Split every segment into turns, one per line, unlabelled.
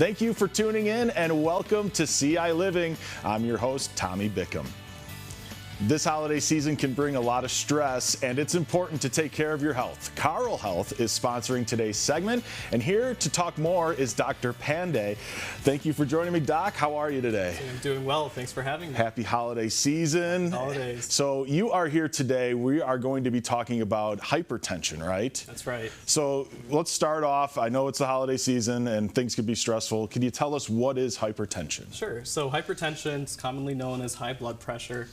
Thank you for tuning in and welcome to ciLiving. I'm your host, Tommy Bickham. This holiday season can bring a lot of stress, and it's important to take care of your health. Carl Health is sponsoring today's segment, and here to talk more is Dr. Pandey. Thank you for joining me, Doc. How are you today?
I'm doing well. Thanks for having me.
Happy holiday season.
Happy holidays.
So you are here today. We are going to be talking about hypertension, right?
That's right.
So let's start off. I know it's the holiday season and things can be stressful. Can you tell us what is hypertension?
Sure. So hypertension is commonly known as high blood pressure.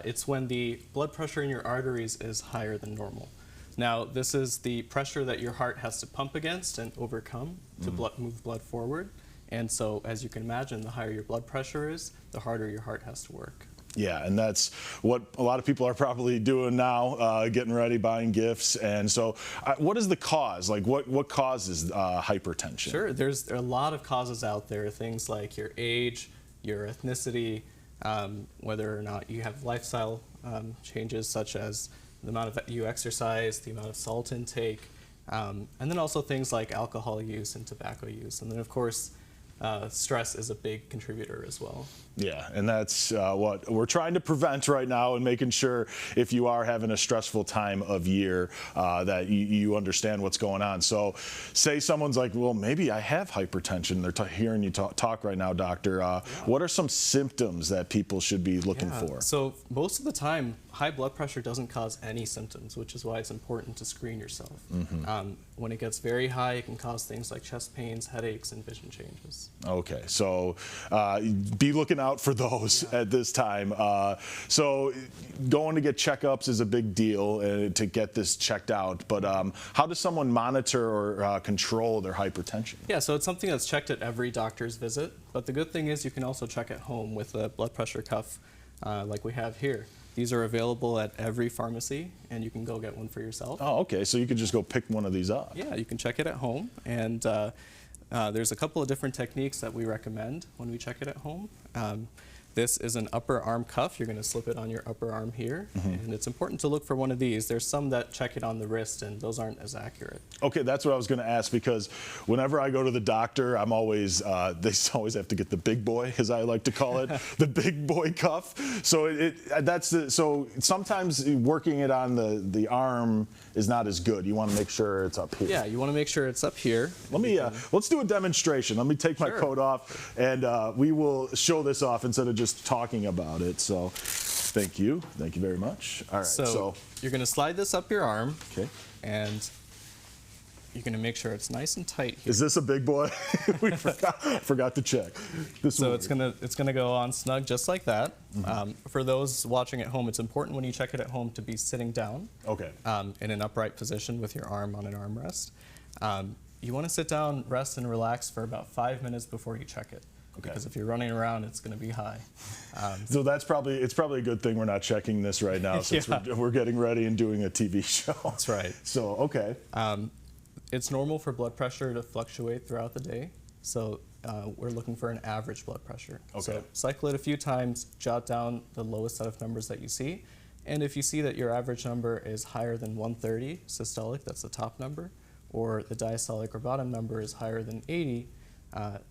It's when the blood pressure in your arteries is higher than normal. Now, this is the pressure that your heart has to pump against and overcome to move blood forward. And so, as you can imagine, the higher your blood pressure is, the harder your heart has to work.
Yeah, and that's what a lot of people are probably doing now, getting ready, buying gifts. And so what is the cause? Like, what causes hypertension?
Sure. There are a lot of causes out there, things like your age, your ethnicity, whether or not you have lifestyle changes such as the amount of you exercise, the amount of salt intake, and then also things like alcohol use and tobacco use. And then, of course, stress is a big contributor as well.
Yeah, and that's what we're trying to prevent right now, and making sure if you are having a stressful time of year that you understand what's going on. So say someone's like, well, maybe I have hypertension. They're hearing you talk right now, doctor. What are some symptoms that people should be looking for?
So most of the time, high blood pressure doesn't cause any symptoms, which is why it's important to screen yourself. When it gets very high, it can cause things like chest pains, headaches, and vision changes.
Okay, so be looking out for those at this time. So going to get checkups is a big deal to get this checked out, but how does someone monitor or control their hypertension?
Yeah, so it's something that's checked at every doctor's visit, but the good thing is you can also check at home with a blood pressure cuff like we have here. These are available at every pharmacy, and you can go get one for yourself.
Oh, okay, so you could just go pick one of these up.
Yeah, you can check it at home, and there's a couple of different techniques that we recommend when we check it at home. This is an upper arm cuff. You're going to slip it on your upper arm here, and it's important to look for one of these. There's some that check it on the wrist, and those aren't as accurate. Okay,
that's what I was going to ask, because whenever I go to the doctor, I'm always they always have to get the big boy, as I like to call it, the big boy cuff. So so sometimes working it on the arm is not as good. You want to make sure it's up here.
Yeah, you want to make sure it's up here.
Let's do a demonstration. Let me take my coat off, and we will show this off instead of just talking about it. So thank you very much. All right,
so you're going to slide this up your arm,
okay,
and you're going to make sure it's nice and tight here.
Is this a big boy? We forgot to check.
So it's gonna go on snug just like that. For those watching at home, it's important when you check it at home to be sitting down,
okay,
in an upright position with your arm on an armrest. You want to sit down, rest, and relax for about 5 minutes before you check it. Okay. Because if you're running around, it's going to be high.
So it's probably a good thing we're not checking this right now, since we're getting ready and doing a TV show.
That's right.
So okay.
It's normal for blood pressure to fluctuate throughout the day. So we're looking for an average blood pressure.
Okay.
So cycle it a few times, jot down the lowest set of numbers that you see. And if you see that your average number is higher than 130 systolic, that's the top number, or the diastolic or bottom number is higher than 80,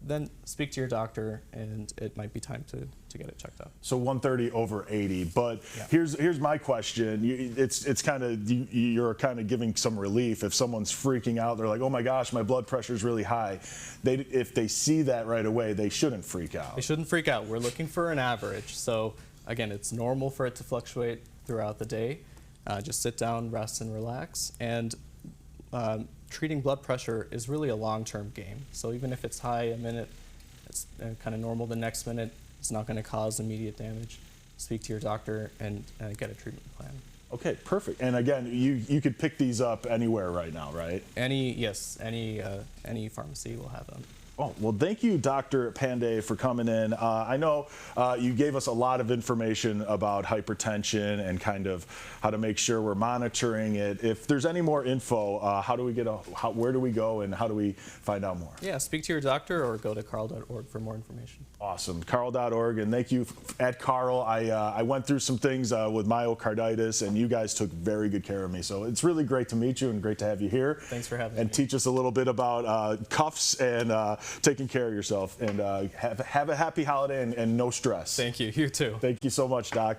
then speak to your doctor, and it might be time to get it checked out.
So 130 over 80, but here's my question. It's kind of, you're kind of giving some relief. If someone's freaking out, they're like, oh my gosh, my blood pressure is really high. If they see that right away, they shouldn't freak out.
They shouldn't freak out. We're looking for an average. So again, it's normal for it to fluctuate throughout the day. Just sit down, rest, and relax. And treating blood pressure is really a long-term game. So even if it's high a minute, it's kind of normal the next minute, it's not going to cause immediate damage. Speak to your doctor and get a treatment plan.
Okay, perfect. And again, you could pick these up anywhere right now, right?
Any pharmacy will have them.
Oh, well, thank you, Dr. Pandey, for coming in. I know you gave us a lot of information about hypertension and kind of how to make sure we're monitoring it. If there's any more info, where do we go and how do we find out more?
Yeah, speak to your doctor or go to carl.org for more information.
Awesome, carl.org, and thank you at Carl. I went through some things with myocarditis, and you guys took very good care of me. So it's really great to meet you and great to have you here.
Thanks for having me.
And teach us a little bit about cuffs and taking care of yourself, and have a happy holiday and no stress.
Thank you. You too.
Thank you so much, Doc.